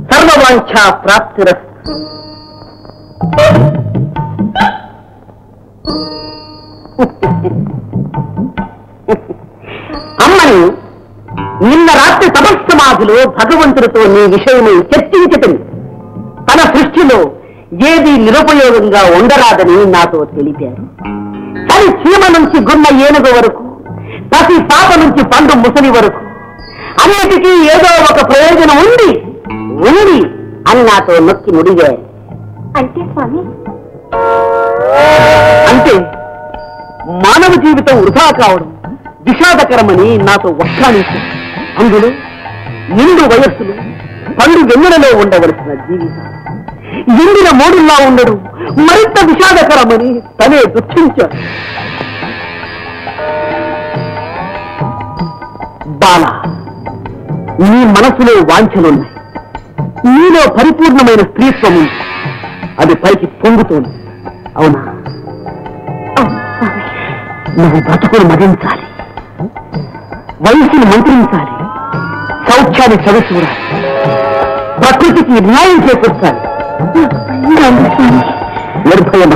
సర్వవాంఛా ప్రాప్తిరస్తు. అమ్మని నిన్న రాత్రి తపస్సమాధిలో భగవంతుడితో నీ విషయమై చర్చించటం తన సృష్టిలో ఏది నిరుపయోగంగా ఉండరాదని నాతో తెలిపారు. తన చీమ నుంచి గున్న ఏనుగు వరకు, ప్రతి పాప నుంచి పండు ముసలి వరకు అన్నిటికీ ఏదో ఒక ప్రయోజనం ఉంది ఉంది అని నాతో నొక్కి ముడిగారు. అంటే స్వామి, అంటే మానవ జీవితం వృధా కావడం విషాదకరమని నాతో వక్కానించారు. అందులో నిండు వయస్సులు పండు వెన్నెలలో ఉండవలసిన జీవితం ఎండిన మోడుల్లా ఉండడం మరింత విషాదకరమని తనే దుఃఖించారు. బాల, నీ మనసులో వాంఛలున్నాయి, నీలో పరిపూర్ణమైన స్త్రీత్వం ఉంది, అది పైకి పొంగుతోంది. అవునా? నువ్వు బ్రతుకును మదించాలి, వయసును మంత్రించాలి, సౌఖ్యాన్ని చవిచూడాలి, ప్రకృతికి న్యాయం చేకూర్చాలి. నిర్భయమ